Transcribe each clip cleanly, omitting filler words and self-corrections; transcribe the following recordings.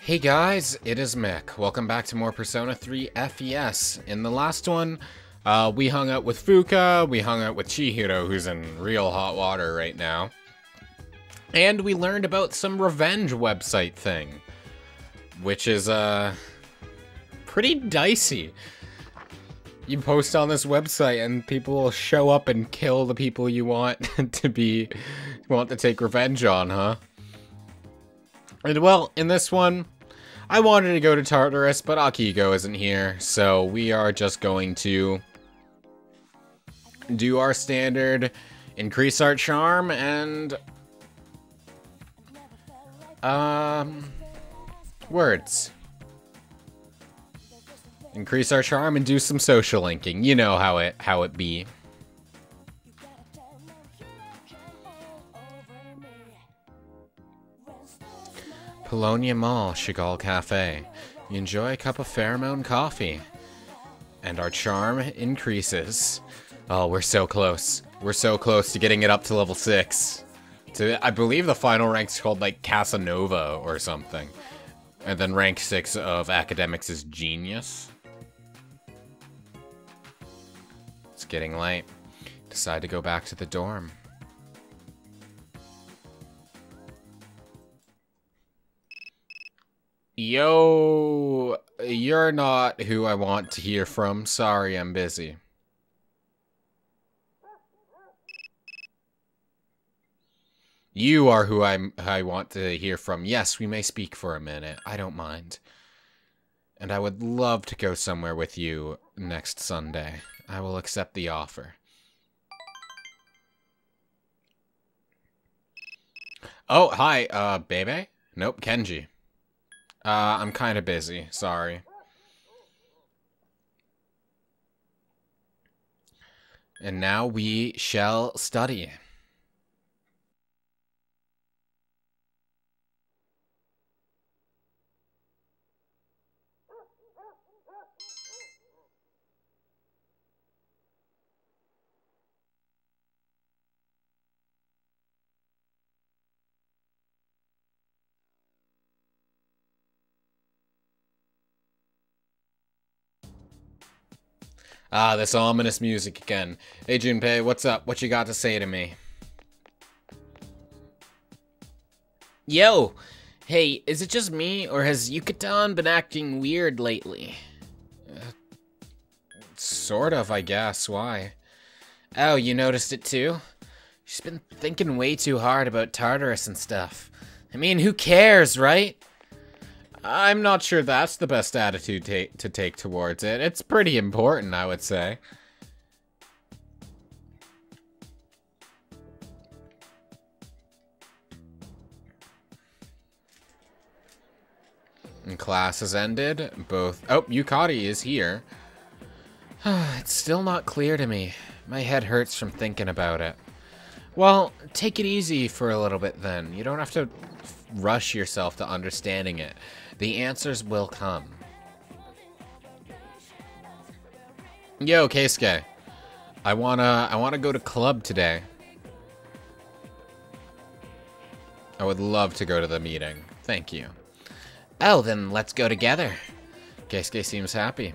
Hey guys, it is Mick. Welcome back to more Persona 3 FES. In the last one, we hung out with Fuka, we hung out with Chihiro, who's in real hot water right now. And we learned about some revenge website thing, which is, pretty dicey. You post on this website and people will show up and kill the people you want to take revenge on, huh? And well, in this one, I wanted to go to Tartarus, but Akihiko isn't here, so we are just going to do our standard increase our charm and words. Increase our charm and do some social linking. You know how it be. Polonia Mall, Chagall Cafe. You enjoy a cup of pheromone coffee. And our charm increases. Oh, we're so close. We're so close to getting it up to level 6. I believe the final rank's called, like, Casanova or something. And then rank 6 of academics is Genius. It's getting late. Decide to go back to the dorm. Yo, you're not who I want to hear from. Sorry, I'm busy. You are who I want to hear from. Yes, we may speak for a minute. I don't mind. And I would love to go somewhere with you next Sunday. I will accept the offer. Oh, hi, Bebe? Nope, Kenji. I'm kind of busy. Sorry. And now we shall study. Ah, this ominous music again. Hey, Junpei, what's up? What you got to say to me? Yo! Hey, is it just me, or has Yucatan been acting weird lately? Sort of, I guess. Why? Oh, you noticed it too? She's been thinking way too hard about Tartarus and stuff. I mean, who cares, right? I'm not sure that's the best attitude to take towards it. It's pretty important, I would say. And class has ended. Both... Oh, Yukari is here. It's still not clear to me. My head hurts from thinking about it. Well, take it easy for a little bit then. You don't have to rush yourself to understanding it. The answers will come. Yo, Keisuke. I wanna go to club today. I would love to go to the meeting. Thank you. Oh, then let's go together. Keisuke seems happy.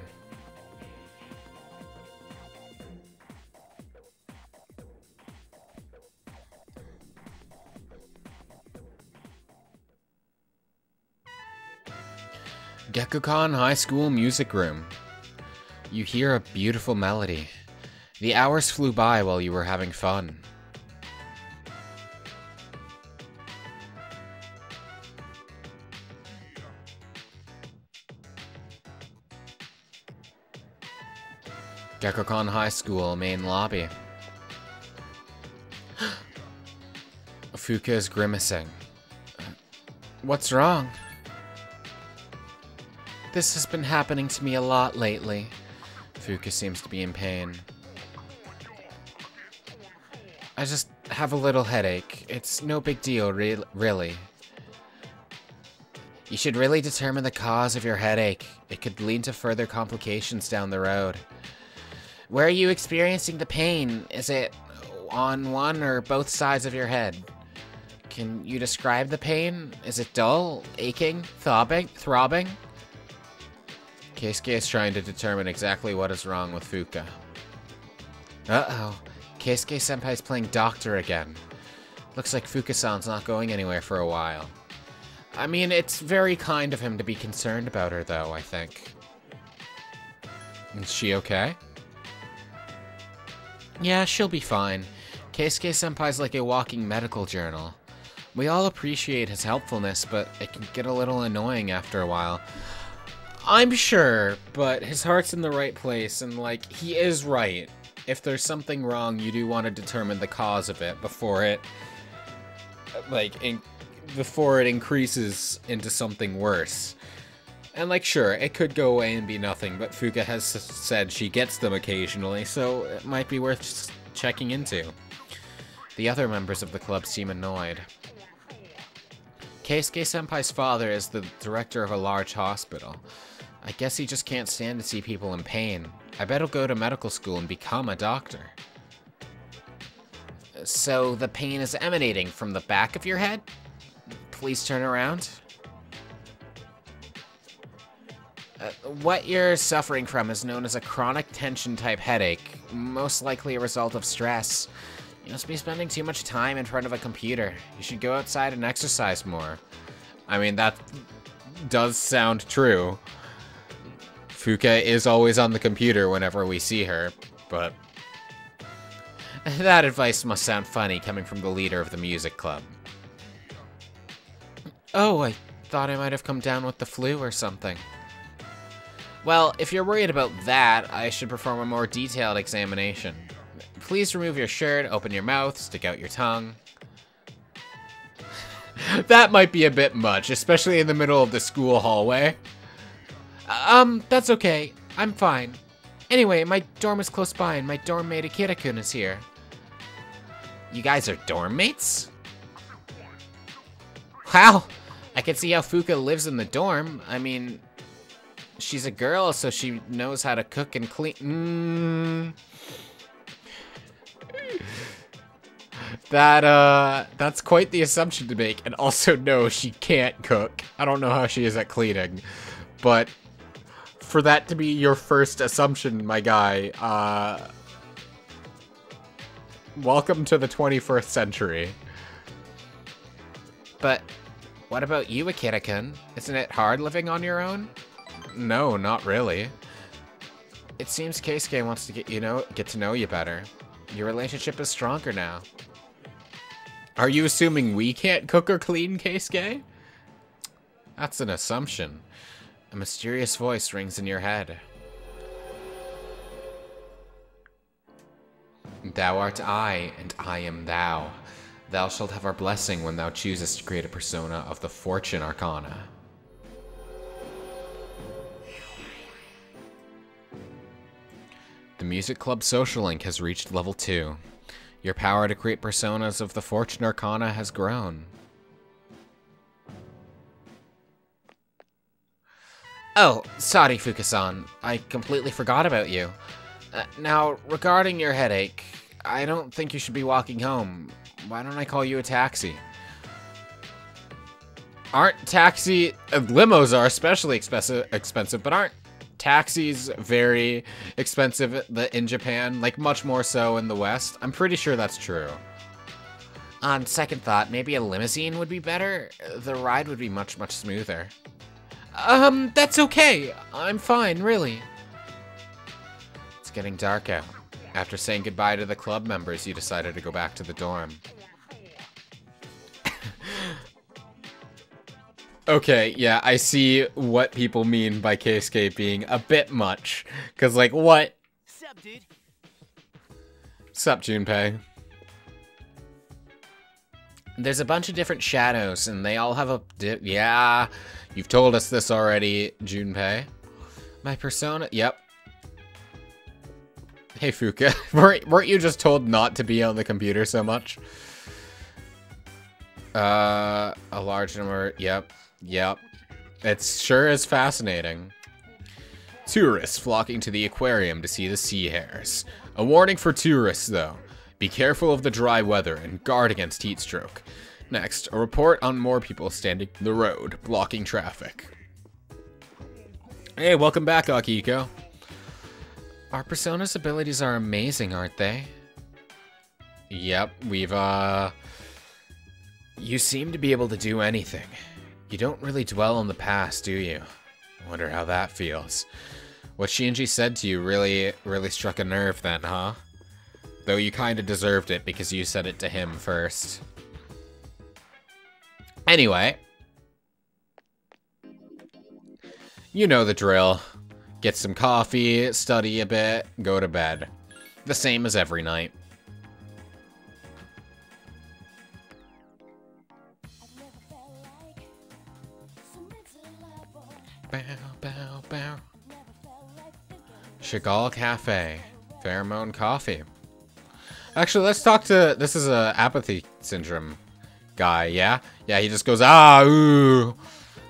Gekukan High School Music Room. You hear a beautiful melody. The hours flew by while you were having fun. Gekukan High School main lobby. Fuka is grimacing. What's wrong? This has been happening to me a lot lately. Fuka seems to be in pain. I just have a little headache. It's no big deal, really. You should really determine the cause of your headache. It could lead to further complications down the road. Where are you experiencing the pain? Is it on one or both sides of your head? Can you describe the pain? Is it dull, aching, throbbing? Keisuke is trying to determine exactly what is wrong with Fuka. Uh-oh. Keisuke-senpai's playing doctor again. Looks like Fuka-san's not going anywhere for a while. I mean, it's very kind of him to be concerned about her, though, I think. Is she okay? Yeah, she'll be fine. Keisuke-senpai's like a walking medical journal. We all appreciate his helpfulness, but it can get a little annoying after a while. I'm sure, but his heart's in the right place, and, like, he is right. If there's something wrong, you do want to determine the cause of it before it, before it increases into something worse. And, like, sure, it could go away and be nothing, but Fuka has said she gets them occasionally, so it might be worth checking into. The other members of the club seem annoyed. Keisuke-senpai's father is the director of a large hospital. I guess he just can't stand to see people in pain. I bet he'll go to medical school and become a doctor. So the pain is emanating from the back of your head? Please turn around. What you're suffering from is known as a chronic tension type headache, most likely a result of stress. You must be spending too much time in front of a computer. You should go outside and exercise more. I mean, that does sound true. Fuka is always on the computer whenever we see her, but that advice must sound funny coming from the leader of the music club. Oh, I thought I might have come down with the flu or something. Well, if you're worried about that, I should perform a more detailed examination. Please remove your shirt, open your mouth, stick out your tongue. That might be a bit much, especially in the middle of the school hallway. That's okay. I'm fine. Anyway, my dorm is close by, and my dorm mate Akira-kun is here. You guys are dorm mates? Wow! I can see how Fuka lives in the dorm. I mean, she's a girl, so she knows how to cook and clean. That's quite the assumption to make, and also, no, she can't cook. I don't know how she is at cleaning, but for that to be your first assumption, my guy, welcome to the 21st century. But what about you, Akira-kun? Isn't it hard living on your own? No, not really. It seems Keisuke wants to get to know you better. Your relationship is stronger now. Are you assuming we can't cook or clean, Keisuke? That's an assumption. A mysterious voice rings in your head. Thou art I, and I am thou. Thou shalt have our blessing when thou choosest to create a persona of the Fortune Arcana. The Music Club social link has reached level 2. Your power to create personas of the Fortune Arcana has grown. Oh, sorry, Fuka-san. I completely forgot about you. Now, regarding your headache, I don't think you should be walking home. Why don't I call you a taxi? Limos are especially expensive, but aren't taxis very expensive in Japan? Like, much more so in the West? I'm pretty sure that's true. On second thought, maybe a limousine would be better? The ride would be much, much smoother. That's okay. I'm fine, really. It's getting dark out. After saying goodbye to the club members, you decided to go back to the dorm. Okay, yeah, I see what people mean by Keisuke being a bit much. Cause, like, what? Sup, dude? Sup, Junpei? There's a bunch of different shadows, and they all have a... Yeah, you've told us this already, Junpei. My persona... Yep. Hey, Fuka. Weren't you just told not to be on the computer so much? A large number... Yep. Yep. It sure is fascinating. Tourists flocking to the aquarium to see the sea hares. A warning for tourists, though. Be careful of the dry weather and guard against heat stroke. Next, a report on more people standing in the road, blocking traffic. Hey, welcome back, Akiko. Our Persona's abilities are amazing, aren't they? Yep, you seem to be able to do anything. You don't really dwell on the past, do you? I wonder how that feels. What Shinji said to you really struck a nerve then, huh? Though you kinda deserved it because you said it to him first. Anyway. You know the drill. Get some coffee, study a bit, go to bed. The same as every night. Bow, bow, bow. Chagall Cafe. Pheromone Coffee. Actually, let's talk to... This is a apathy syndrome guy, yeah? Yeah, he just goes, ah, ooh.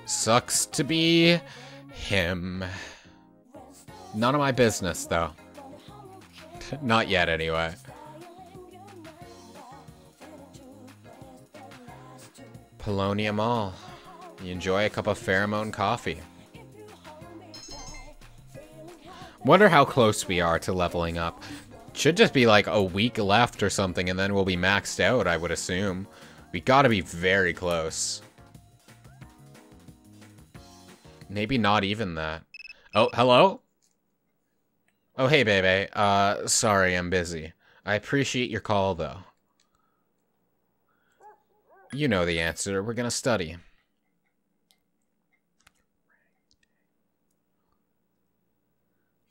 Sucks to be him. None of my business, though. Not yet, anyway. Polonia Mall. You enjoy a cup of pheromone coffee. Wonder how close we are to leveling up. Should just be like a week left or something, and then we'll be maxed out, I would assume. We gotta be very close. Maybe not even that. Oh, hello? Oh, hey, baby. Sorry, I'm busy. I appreciate your call, though. You know the answer. We're gonna study.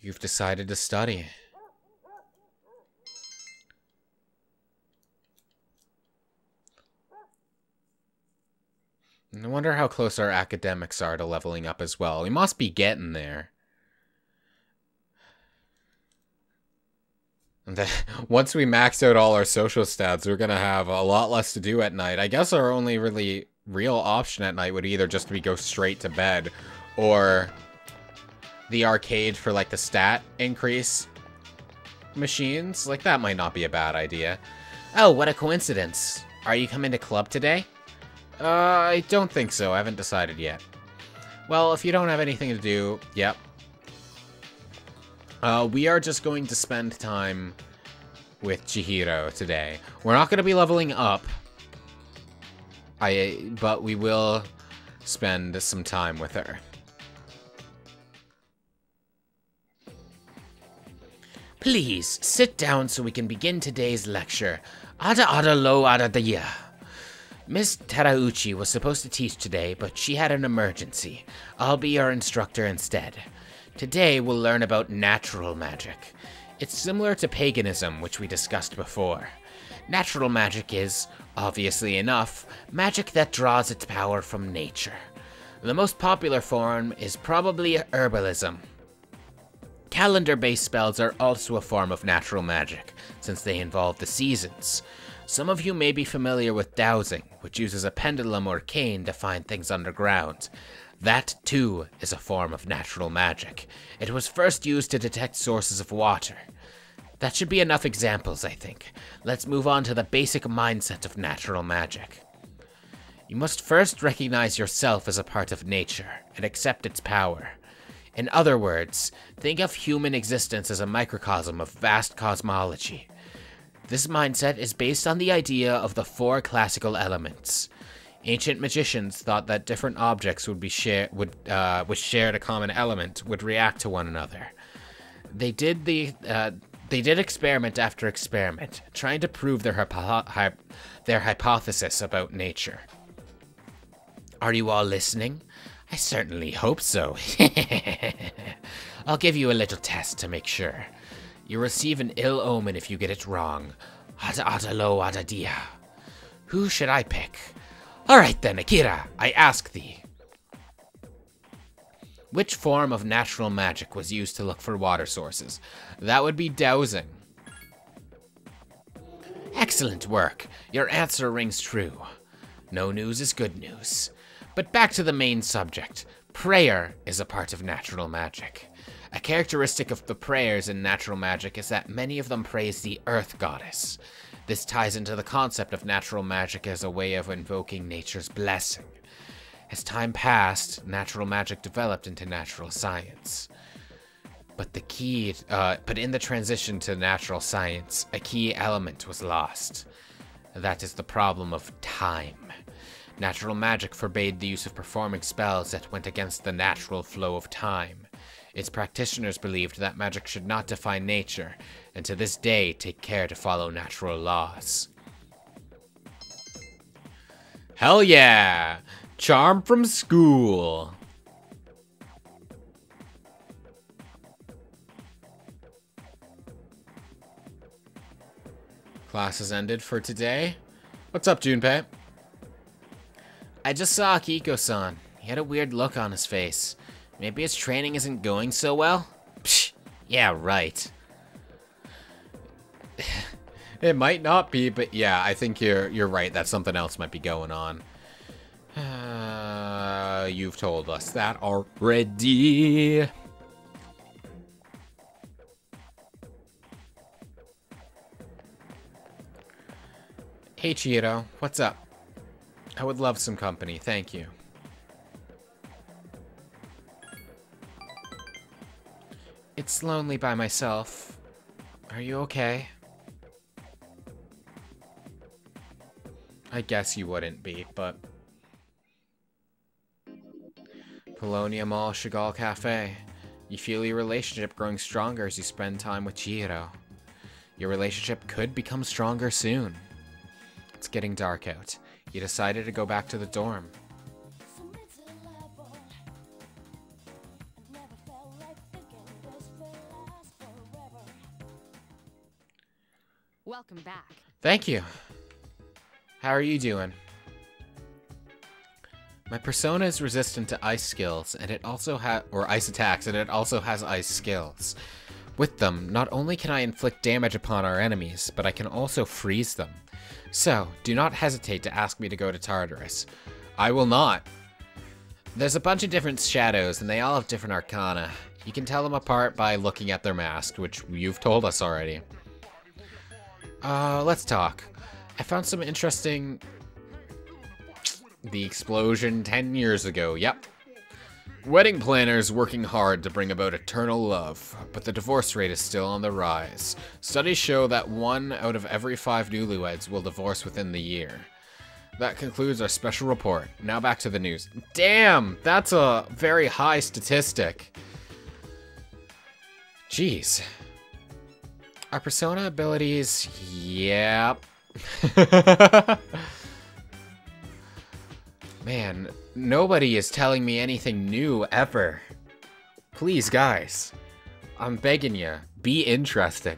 You've decided to study. I wonder how close our academics are to leveling up as well. We must be getting there. And then, once we max out all our social stats, we're gonna have a lot less to do at night. I guess our only really real option at night would either just be go straight to bed, or the arcade for like the stat increase machines. Like, that might not be a bad idea. Oh, what a coincidence. Are you coming to club today? I don't think so. I haven't decided yet. Well, if you don't have anything to do, yep. We are just going to spend time with Chihiro today. We're not going to be leveling up, but we will spend some time with her. Please, sit down so we can begin today's lecture. Ada lo ada dia. Miss Terauchi was supposed to teach today, but she had an emergency. I'll be your instructor instead. Today, we'll learn about natural magic. It's similar to paganism, which we discussed before. Natural magic is, obviously enough, magic that draws its power from nature. The most popular form is probably herbalism. Calendar-based spells are also a form of natural magic, since they involve the seasons. Some of you may be familiar with dowsing, which uses a pendulum or cane to find things underground. That, too, is a form of natural magic. It was first used to detect sources of water. That should be enough examples, I think. Let's move on to the basic mindset of natural magic. You must first recognize yourself as a part of nature, and accept its power. In other words, think of human existence as a microcosm of vast cosmology. This mindset is based on the idea of the 4 classical elements. Ancient magicians thought that different objects which shared a common element would react to one another. They did experiment after experiment, trying to prove their hypothesis about nature. Are you all listening? I certainly hope so. I'll give you a little test to make sure. You receive an ill omen if you get it wrong. Ada lo ada dia. Who should I pick? Alright then, Akira, I ask thee. Which form of natural magic was used to look for water sources? That would be dowsing. Excellent work. Your answer rings true. No news is good news. But back to the main subject. Prayer is a part of natural magic. A characteristic of the prayers in natural magic is that many of them praise the Earth Goddess. This ties into the concept of natural magic as a way of invoking nature's blessing. As time passed, natural magic developed into natural science. But in the transition to natural science, a key element was lost. That is the problem of time. Natural magic forbade the use of performing spells that went against the natural flow of time. Its practitioners believed that magic should not defy nature, and to this day take care to follow natural laws. Hell yeah! Charm from school! Class has ended for today. What's up, Junpei? I just saw Akiko-san. He had a weird look on his face. Maybe his training isn't going so well? Psh, yeah, right. It might not be, but yeah, I think you're right that something else might be going on. You've told us that already. Hey, Chihiro, what's up? I would love some company, thank you. It's lonely by myself. Are you okay? I guess you wouldn't be, but... Polonia Mall, Chagall Cafe. You feel your relationship growing stronger as you spend time with Chihiro. Your relationship could become stronger soon. It's getting dark out. You decided to go back to the dorm. Welcome back. Thank you. How are you doing? My persona is resistant to ice skills, and it also or ice attacks, and it also has ice skills. With them, not only can I inflict damage upon our enemies, but I can also freeze them. So, do not hesitate to ask me to go to Tartarus. I will not. There's a bunch of different shadows, and they all have different arcana. You can tell them apart by looking at their mask, which you've told us already. Let's talk. I found some interesting... The explosion 10 years ago, yep. Wedding planners working hard to bring about eternal love, but the divorce rate is still on the rise. Studies show that 1 out of every 5 newlyweds will divorce within the year. That concludes our special report. Now back to the news. Damn, that's a very high statistic. Jeez. Our persona abilities, yep. Man, nobody is telling me anything new ever. Please, guys. I'm begging you, be interesting.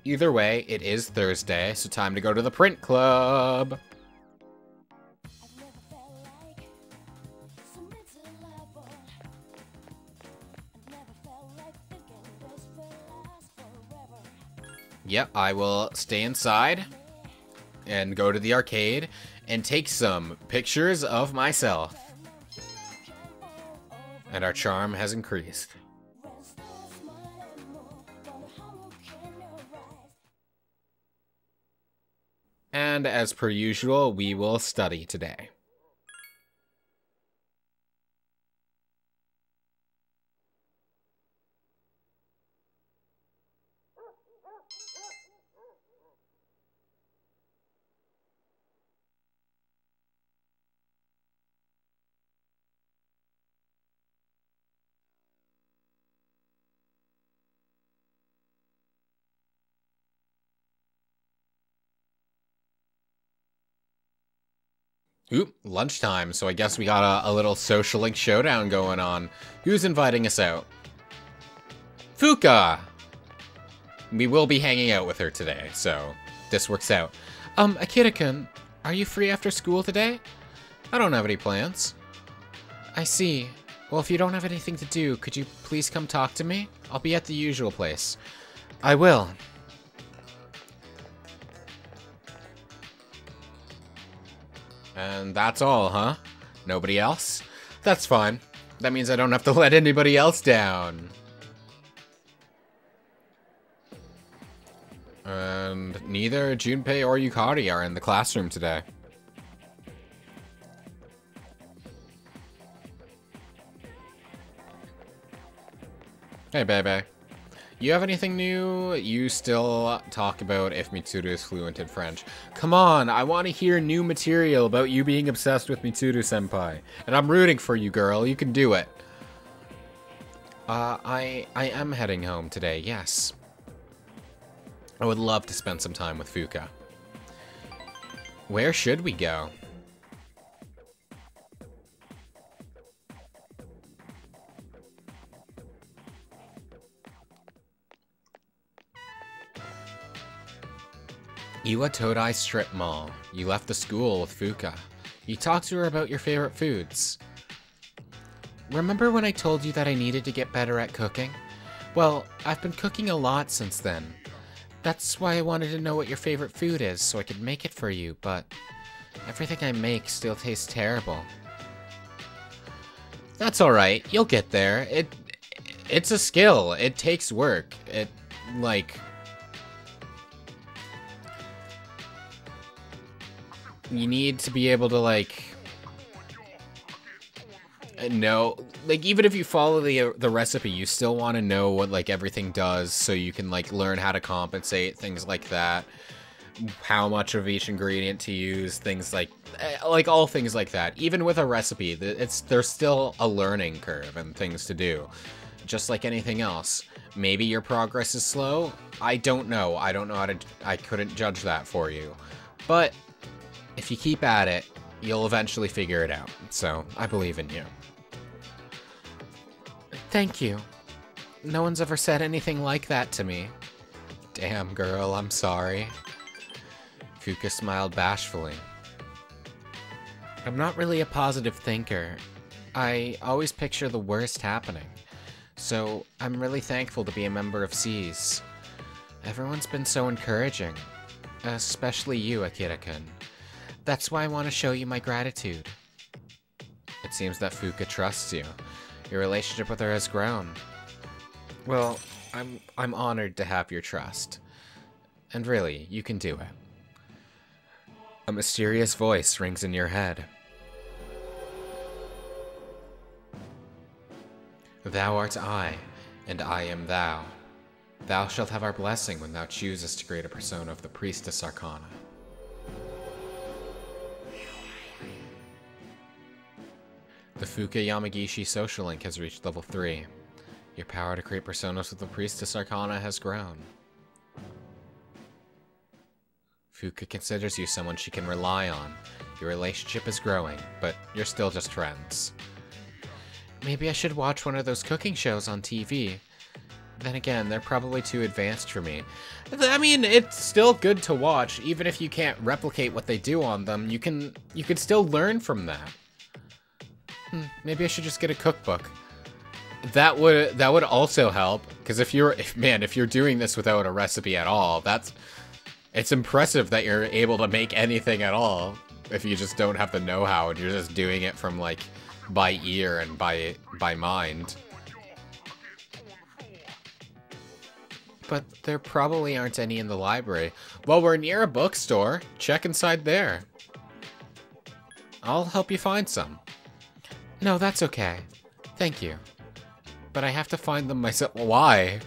Either way, it is Thursday, so time to go to the print club. Yep, I will stay inside and go to the arcade and take some pictures of myself. And our charm has increased. And as per usual, we will study today. Oop, lunchtime, so I guess we got a little social link showdown going on. Who's inviting us out? Fuka! We will be hanging out with her today, so this works out. Akira-kun, are you free after school today? I don't have any plans. I see. Well, if you don't have anything to do, could you please come talk to me? I'll be at the usual place. I will. And that's all, huh? Nobody else? That's fine. That means I don't have to let anybody else down. And neither Junpei or Yukari are in the classroom today. Hey, baby. You have anything new? You still talk about if Mitsuru is fluent in French. Come on, I want to hear new material about you being obsessed with Mitsuru-senpai. And I'm rooting for you, girl. You can do it. I am heading home today, yes. I would love to spend some time with Fuka. Where should we go? Iwa Todai Strip Mall. You left the school with Fuka. You talked to her about your favorite foods. Remember when I told you that I needed to get better at cooking? Well, I've been cooking a lot since then. That's why I wanted to know what your favorite food is, so I could make it for you, but everything I make still tastes terrible. That's alright, you'll get there. It's a skill. It takes work. You need to be able to, know, even if you follow the recipe, you still want to know what, everything does, so you can, learn how to compensate, things like that. How much of each ingredient to use, things all things like that. Even with a recipe, there's still a learning curve and things to do. Just like anything else. Maybe your progress is slow? I don't know. I don't know how to, I couldn't judge that for you. But if you keep at it, you'll eventually figure it out. So, I believe in you. Thank you. No one's ever said anything like that to me. Damn, girl, I'm sorry. Fuka smiled bashfully. I'm not really a positive thinker. I always picture the worst happening. So, I'm really thankful to be a member of SEAS. Everyone's been so encouraging. Especially you, Akira-kun. That's why I want to show you my gratitude. It seems that Fuka trusts you. Your relationship with her has grown. Well, I'm honored to have your trust. And really, you can do it. A mysterious voice rings in your head. Thou art I, and I am thou. Thou shalt have our blessing when thou choosest to create a persona of the Priestess Arcana. The Fuka Yamagishi social link has reached level 3. Your power to create personas with the Priestess Arcana has grown. Fuka considers you someone she can rely on. Your relationship is growing, but you're still just friends. Maybe I should watch one of those cooking shows on TV. Then again, they're probably too advanced for me. I mean, it's still good to watch, even if you can't replicate what they do on them. You could still learn from that. Maybe I should just get a cookbook. That would also help, because if you're doing this without a recipe at all, it's impressive that you're able to make anything at all. If you just don't have the know-how and you're just doing it from by ear and by mind. But there probably aren't any in the library. Well, we're near a bookstore. Check inside there. I'll help you find some. No, that's okay. Thank you. But I have to find them myself. Why?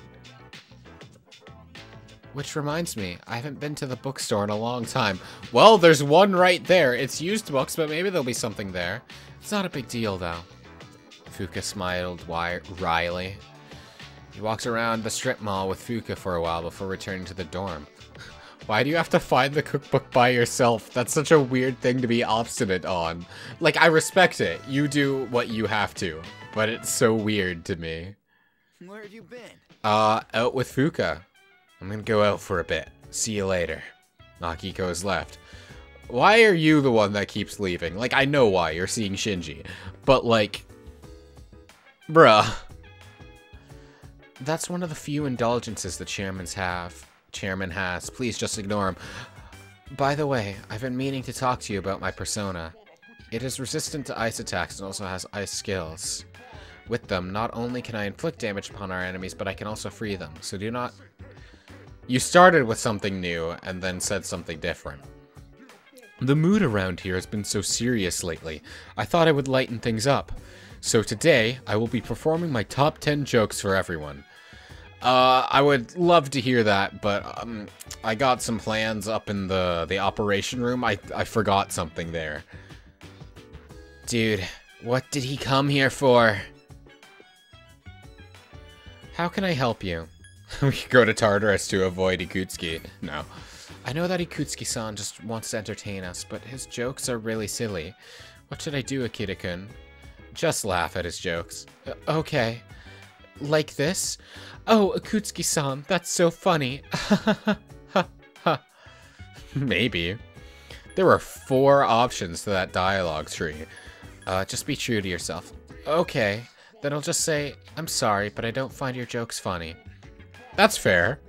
Which reminds me, I haven't been to the bookstore in a long time. Well, there's one right there. It's used books, but maybe there'll be something there. It's not a big deal, though. Fuka smiled wryly. He walks around the strip mall with Fuka for a while before returning to the dorm. Why do you have to find the cookbook by yourself? That's such a weird thing to be obstinate on. I respect it. You do what you have to. But it's so weird to me. Where have you been? Out with Fuka. I'm gonna go out for a bit. See you later. Akiko has left. Why are you the one that keeps leaving? I know why. You're seeing Shinji. But, bruh. That's one of the few indulgences the chairman has. Please just ignore him. By the way, I've been meaning to talk to you about my persona. It is resistant to ice attacks and also has ice skills. With them, not only can I inflict damage upon our enemies, but I can also free them. So do not... You started with something new, and then said something different. The mood around here has been so serious lately. I thought I would lighten things up. So today, I will be performing my top 10 jokes for everyone. I would love to hear that, but I got some plans up in the operation room. I forgot something there. Dude, what did he come here for? How can I help you? We go to Tartarus to avoid Ikutsuki. No. I know that Ikutsuki-san just wants to entertain us, but his jokes are really silly. What should I do, Akita-kun? Just laugh at his jokes. Okay. Like this? Oh, Akutsuki-san, that's so funny. Maybe. There are 4 options to that dialogue tree. Just be true to yourself. Okay. Then I'll just say, I'm sorry, but I don't find your jokes funny. That's fair.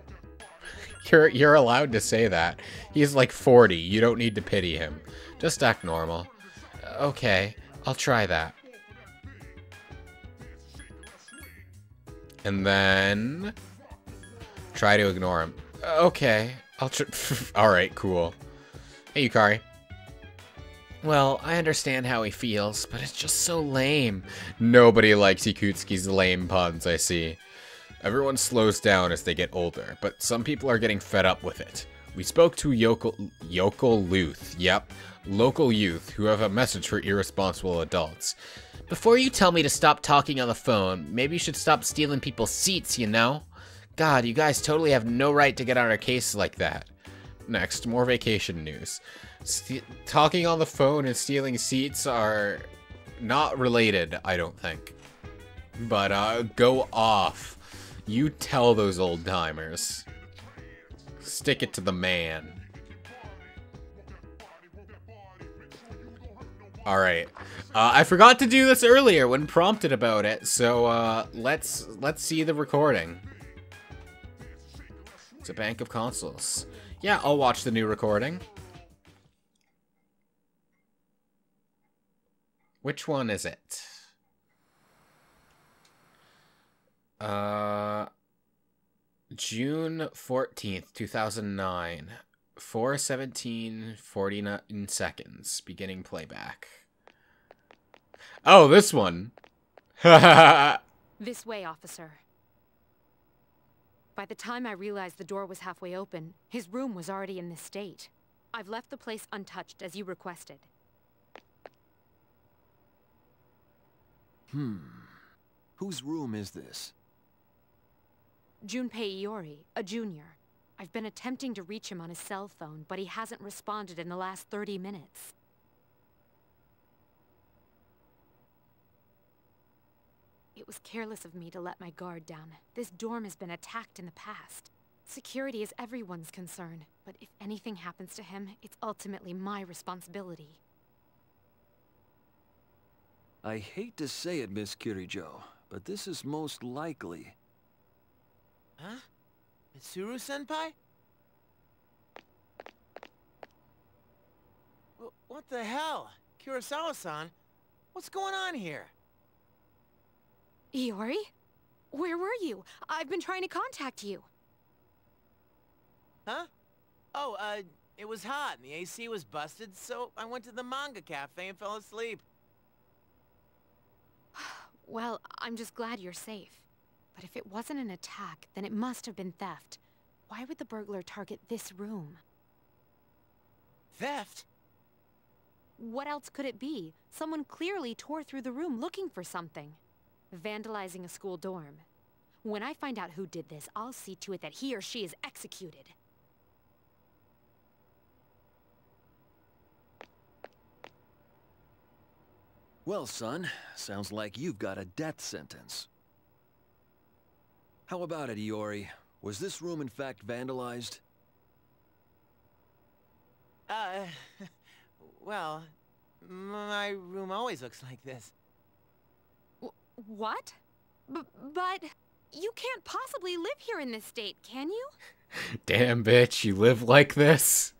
You're allowed to say that. He's like 40. You don't need to pity him. Just act normal. Okay, I'll try that. And then... try to ignore him. Okay, I'll try... Alright, cool. Hey, Yukari. Well, I understand how he feels, but it's just so lame. Nobody likes Ikutsuki's lame puns, I see. Everyone slows down as they get older, but some people are getting fed up with it. We spoke to local youth who have a message for irresponsible adults. Before you tell me to stop talking on the phone, maybe you should stop stealing people's seats, you know? God, you guys totally have no right to get on our case like that. Next, more vacation news. Talking on the phone and stealing seats are not related, I don't think. But, go off. You tell those old timers. Stick it to the man. Alright. I forgot to do this earlier when prompted about it, so let's see the recording. It's a bank of consoles. Yeah, I'll watch the new recording. Which one is it? June 14th, 2009. 4:17:49 seconds. Beginning playback. Oh, this one. This way, officer. By the time I realized the door was halfway open, his room was already in this state. I've left the place untouched, as you requested. Whose room is this? Junpei Iori, a junior. I've been attempting to reach him on his cell phone, but he hasn't responded in the last 30 minutes. It was careless of me to let my guard down. This dorm has been attacked in the past. Security is everyone's concern, but if anything happens to him, it's ultimately my responsibility. I hate to say it, Miss Kirijo, but this is most likely. Huh? Mitsuru-senpai? What the hell? Kurosawa-san? What's going on here? Iori? Where were you? I've been trying to contact you. Huh? Oh, it was hot and the AC was busted, so I went to the manga cafe and fell asleep. Well, I'm just glad you're safe. But if it wasn't an attack, then it must have been theft. Why would the burglar target this room? Theft? What else could it be? Someone clearly tore through the room looking for something. Vandalizing a school dorm. When I find out who did this, I'll see to it that he or she is executed. Well, son, sounds like you've got a death sentence. How about it, Iori? Was this room in fact vandalized? Well, my room always looks like this. What? But you can't possibly live here in this state, can you? Damn, bitch, you live like this?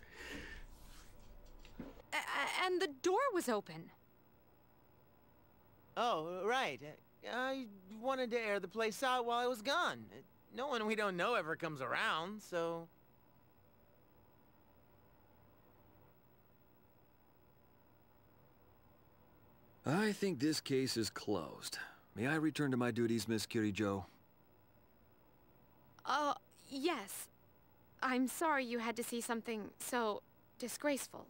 And the door was open. Oh, right. I wanted to air the place out while I was gone. No one we don't know ever comes around, so... I think this case is closed. May I return to my duties, Miss Kirijo? Yes. I'm sorry you had to see something so disgraceful.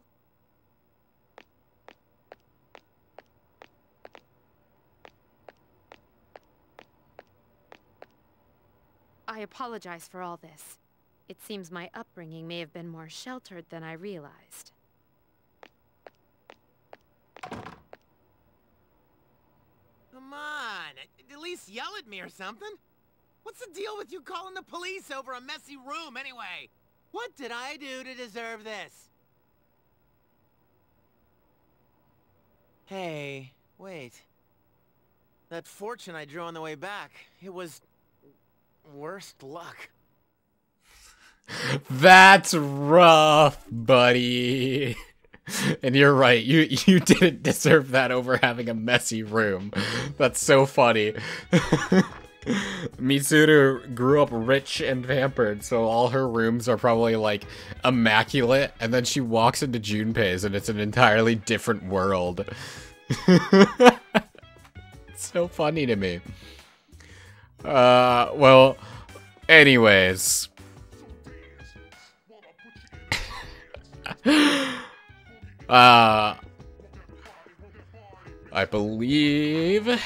I apologize for all this. It seems my upbringing may have been more sheltered than I realized. Come on, at least yell at me or something. What's the deal with you calling the police over a messy room anyway? What did I do to deserve this? Hey, wait. That fortune I drew on the way back, it was... worst luck. That's rough, buddy. And you're right, you didn't deserve that over having a messy room. That's so funny. Mitsuru grew up rich and pampered, so all her rooms are probably like immaculate, and then she walks into Junpei's and it's an entirely different world. It's so funny to me. Well, anyways. I believe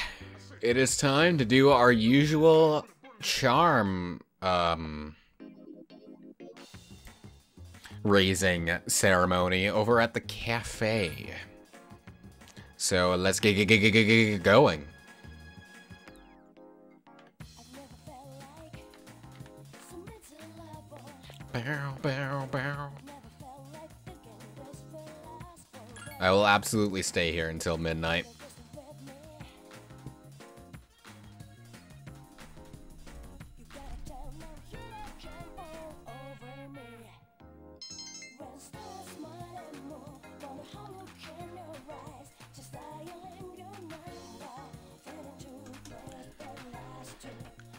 it is time to do our usual charm, raising ceremony over at the cafe. So let's get going. Bow, bow, bow. I will absolutely stay here until midnight.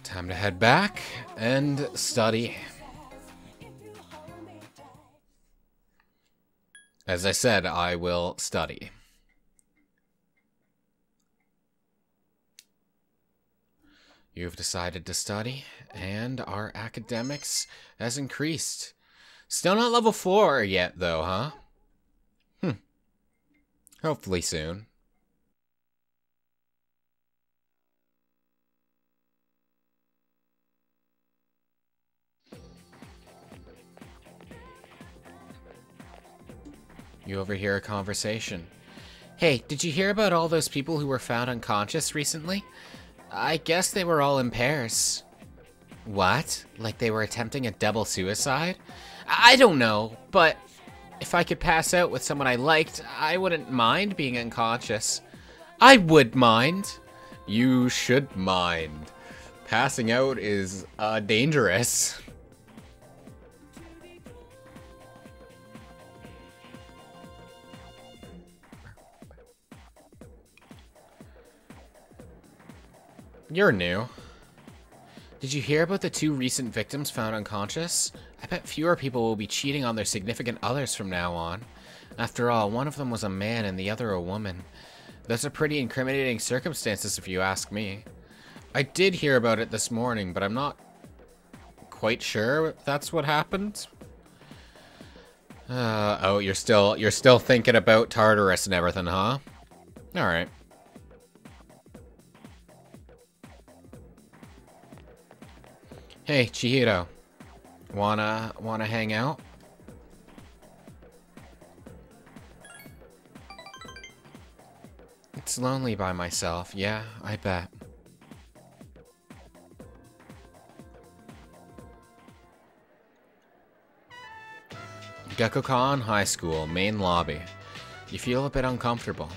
Time to head back and study. As I said, I will study. You've decided to study, and our academics has increased. Still not level 4 yet, though, huh? Hopefully soon. You overhear a conversation. Hey, did you hear about all those people who were found unconscious recently? I guess they were all in pairs. What? Like they were attempting a double suicide? I don't know, but if I could pass out with someone I liked, I wouldn't mind being unconscious. I would mind. You should mind. Passing out is dangerous. You're new. Did you hear about the 2 recent victims found unconscious? I bet fewer people will be cheating on their significant others from now on. After all, one of them was a man and the other a woman. Those are pretty incriminating circumstances if you ask me. I did hear about it this morning, but I'm not quite sure that's what happened. Oh, you're still thinking about Tartarus and everything, huh? Alright. Hey, Chihiro. Wanna hang out? It's lonely by myself. Yeah, I bet. Gekkokan High School, main lobby. You feel a bit uncomfortable.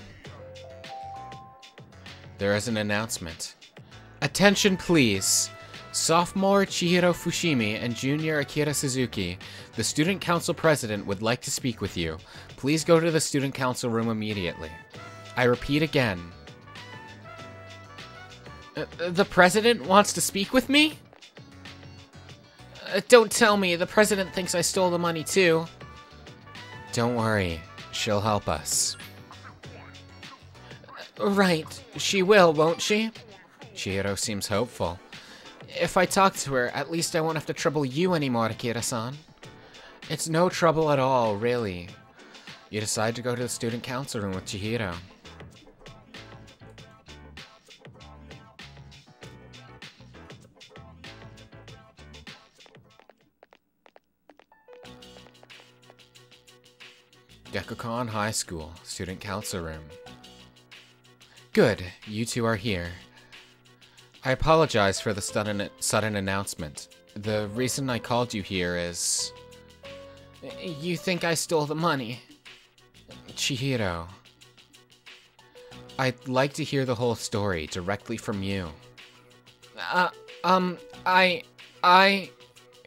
There is an announcement. Attention, please. Sophomore Chihiro Fushimi and Junior Akira Suzuki, the Student Council President, would like to speak with you. Please go to the Student Council room immediately. I repeat again. The president wants to speak with me? Don't tell me, the president thinks I stole the money too. Don't worry, she'll help us. Right, she will, won't she? Chihiro seems hopeful. If I talk to her, at least I won't have to trouble you anymore, Akira-san. It's no trouble at all, really. You decide to go to the student council room with Chihiro. Gekukan High School, student council room. Good, you two are here. I apologize for the sudden announcement. The reason I called you here is... You think I stole the money? Chihiro. I'd like to hear the whole story directly from you.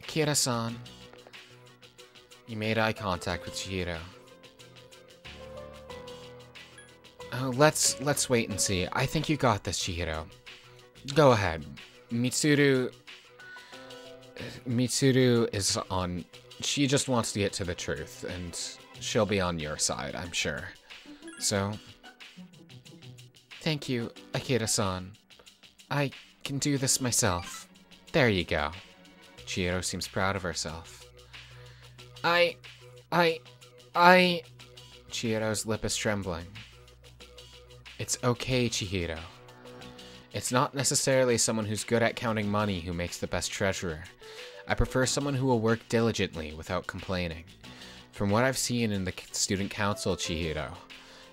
Akira-san. You made eye contact with Chihiro. Oh, let's wait and see. I think you got this, Chihiro. Go ahead. Mitsuru is on... She just wants to get to the truth, and she'll be on your side, I'm sure. So... Thank you, Akira-san. I can do this myself. There you go. Chihiro seems proud of herself. Chihiro's lip is trembling. It's okay, Chihiro. It's not necessarily someone who's good at counting money who makes the best treasurer. I prefer someone who will work diligently without complaining. From what I've seen in the student council, Chihiro,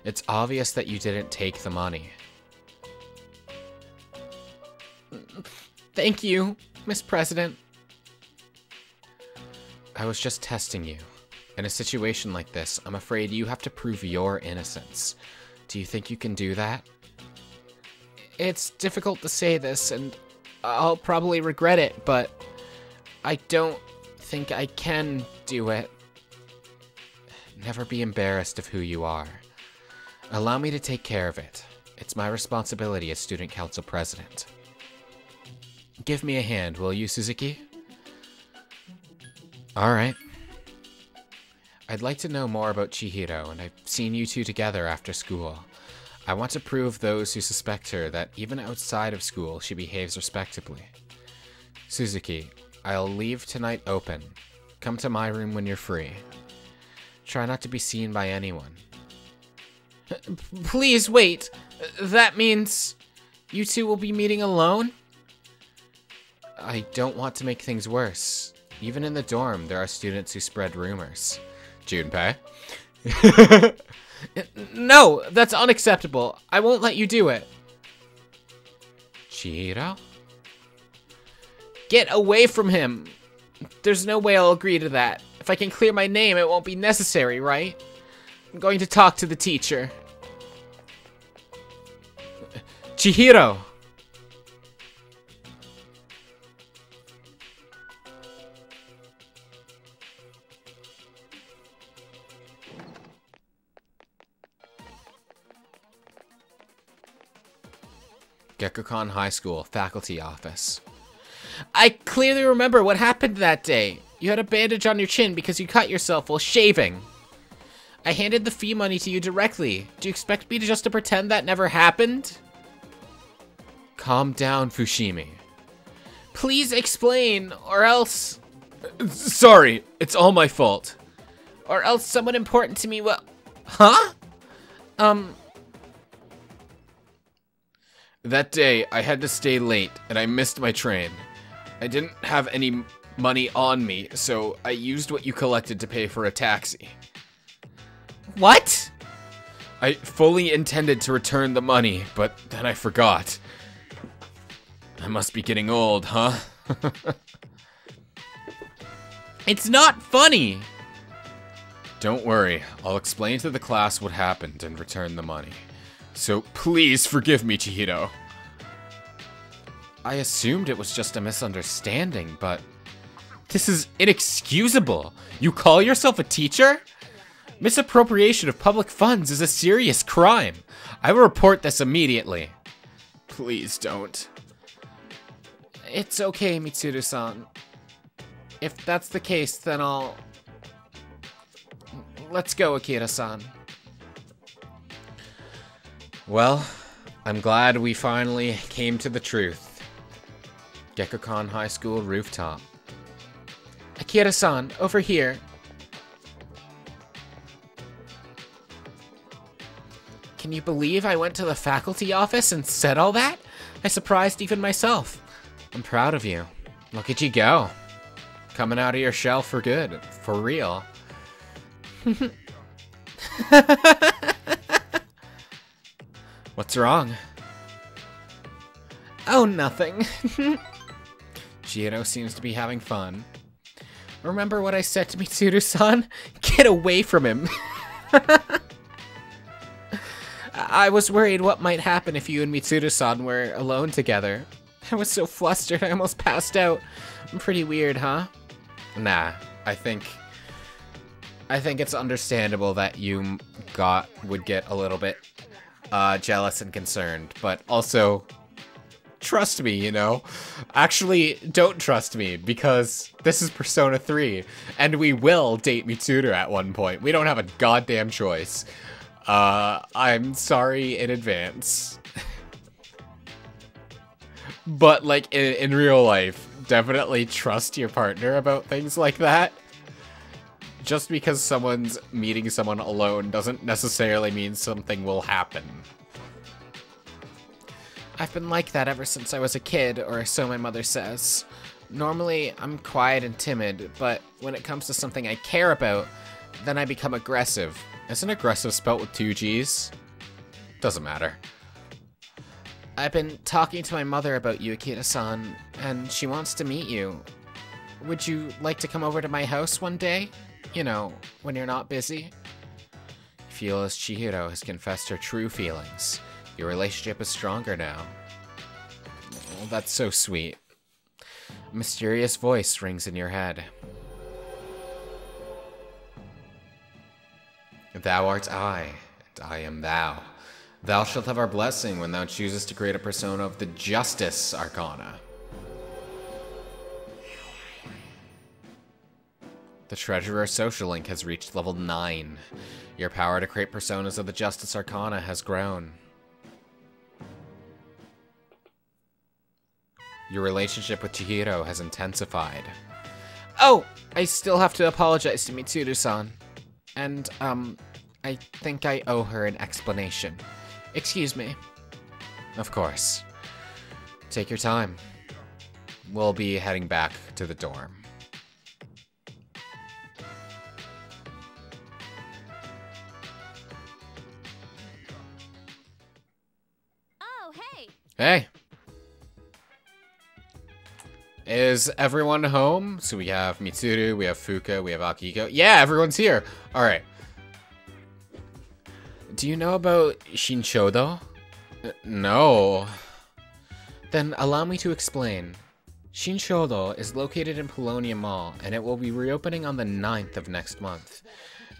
it's obvious that you didn't take the money. Thank you, Miss President. I was just testing you. In a situation like this, I'm afraid you have to prove your innocence. Do you think you can do that? It's difficult to say this, and I'll probably regret it, but I don't think I can do it. Never be embarrassed of who you are. Allow me to take care of it. It's my responsibility as student council president. Give me a hand, will you, Suzuki? Alright. I'd like to know more about Chihiro, and I've seen you two together after school. I want to prove those who suspect her that even outside of school, she behaves respectably. Suzuki, I'll leave tonight open. Come to my room when you're free. Try not to be seen by anyone. Please wait. That means you two will be meeting alone? I don't want to make things worse. Even in the dorm, there are students who spread rumors. Junpei? No, that's unacceptable. I won't let you do it. Chihiro? Get away from him. There's no way I'll agree to that. If I can clear my name, it won't be necessary, right? I'm going to talk to the teacher. Chihiro! Gekukan High School, faculty office. I clearly remember what happened that day. You had a bandage on your chin because you cut yourself while shaving. I handed the fee money to you directly. Do you expect me to just pretend that never happened? Calm down, Fushimi. Please explain, or else... Sorry, it's all my fault. Or else someone important to me will... Huh? That day, I had to stay late, and I missed my train. I didn't have any money on me, so I used what you collected to pay for a taxi. What? I fully intended to return the money, but then I forgot. I must be getting old, huh? It's not funny! Don't worry, I'll explain to the class what happened and return the money. So please forgive me, Chihiro. I assumed it was just a misunderstanding, but... This is inexcusable! You call yourself a teacher? Misappropriation of public funds is a serious crime. I will report this immediately. Please don't. It's okay, Mitsuru-san. If that's the case, then I'll... Let's go, Akira-san. Well, I'm glad we finally came to the truth. Gekkoukan High School rooftop. Akira-san, over here. Can you believe I went to the faculty office and said all that? I surprised even myself. I'm proud of you. Look at you go. Coming out of your shell for good. For real. What's wrong? Oh, nothing. Chihiro seems to be having fun. Remember what I said to Mitsuru-san? Get away from him. I was worried what might happen if you and Mitsuru-san were alone together. I was so flustered I almost passed out. I'm pretty weird, huh? Nah, I think it's understandable that you would get a little bit jealous and concerned, but also trust me, you know? Actually, don't trust me, because this is Persona 3, and we will date Mitsuru at one point. We don't have a goddamn choice. I'm sorry in advance. But, like, in real life, definitely trust your partner about things like that. Just because someone's meeting someone alone doesn't necessarily mean something will happen. I've been like that ever since I was a kid, or so my mother says. Normally, I'm quiet and timid, but when it comes to something I care about, then I become aggressive. Isn't aggressive spelt with 2 G's? Doesn't matter. I've been talking to my mother about you, Akira-san, and she wants to meet you. Would you like to come over to my house one day? You know, when you're not busy? You feel as Chihiro has confessed her true feelings. Your relationship is stronger now. Oh, that's so sweet. A mysterious voice rings in your head. Thou art I, and I am thou. Thou shalt have our blessing when thou choosest to create a persona of the Justice Arcana. The Treasurer Social Link has reached level 9. Your power to create personas of the Justice Arcana has grown. Your relationship with Chihiro has intensified. Oh! I still have to apologize to Mitsuru-san. And, I think I owe her an explanation. Excuse me. Of course. Take your time. We'll be heading back to the dorm. Oh, hey! Hey! Is everyone home? So we have Mitsuru, we have Fuka, we have Akihiko. Yeah, everyone's here! Alright. Do you know about Shinshodo? No. Then allow me to explain. Shinshodo is located in Paulownia Mall, and it will be reopening on the 9th of next month.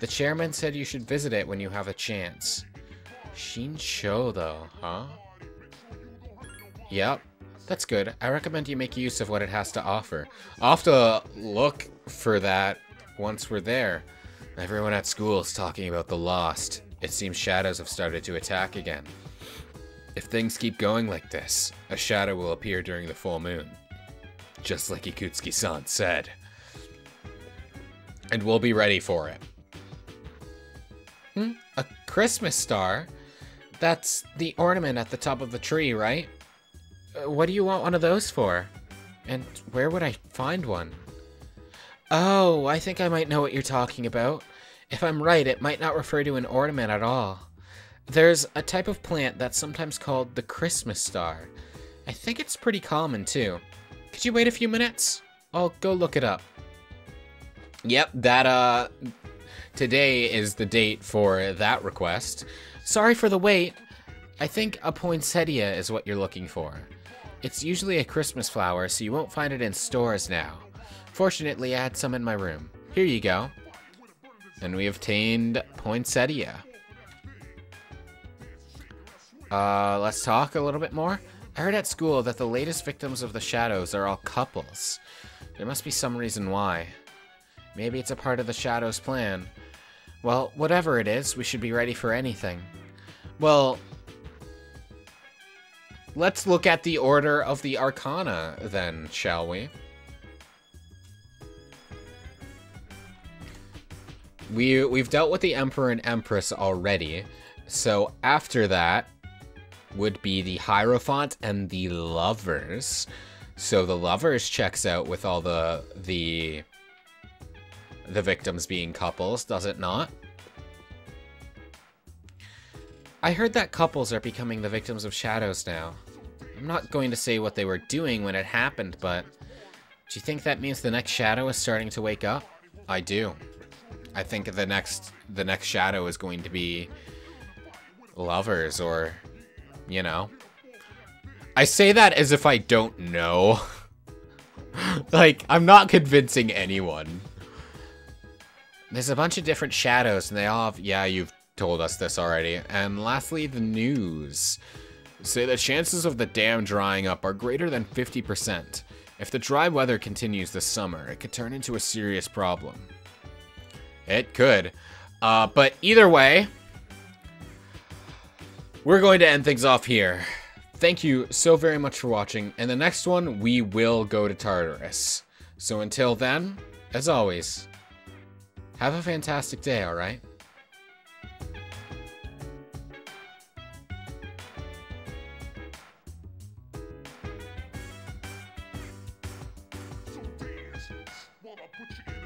The chairman said you should visit it when you have a chance. Shinshodo, huh? Yep, that's good. I recommend you make use of what it has to offer. I'll have to look for that once we're there. Everyone at school is talking about the Lost. It seems shadows have started to attack again. If things keep going like this, a shadow will appear during the full moon. Just like Ikutsuki-san said. And we'll be ready for it. A Christmas star? That's the ornament at the top of the tree, right? What do you want one of those for? And where would I find one? Oh, I think I might know what you're talking about. If I'm right, it might not refer to an ornament at all. There's a type of plant that's sometimes called the Christmas star. I think it's pretty common, too. Could you wait a few minutes? I'll go look it up. Yep, that, today is the date for that request. Sorry for the wait. I think a poinsettia is what you're looking for. It's usually a Christmas flower, so you won't find it in stores now. Fortunately, I had some in my room. Here you go. And we obtained poinsettia. Let's talk a little bit more. I heard at school that the latest victims of the shadows are all couples. There must be some reason why. Maybe it's a part of the shadows' plan. Well, whatever it is, we should be ready for anything. Well, let's look at the order of the Arcana then, shall we? We've dealt with the Emperor and Empress already, so after that would be the Hierophant and the Lovers. So the Lovers checks out with all the victims being couples, does it not? I heard that couples are becoming the victims of shadows now. I'm not going to say what they were doing when it happened, but do you think that means the next shadow is starting to wake up? I do. I think the next shadow is going to be Lovers, or, you know. I say that as if I don't know. Like, I'm not convincing anyone. There's a bunch of different shadows, and they all have... Yeah, you've told us this already. And lastly, the news. Say the chances of the dam drying up are greater than 50%. If the dry weather continues this summer, it could turn into a serious problem. It could. But either way, we're going to end things off here. Thank you so very much for watching. And the next one, we will go to Tartarus. So until then, as always, have a fantastic day, alright? So dance, while I put you in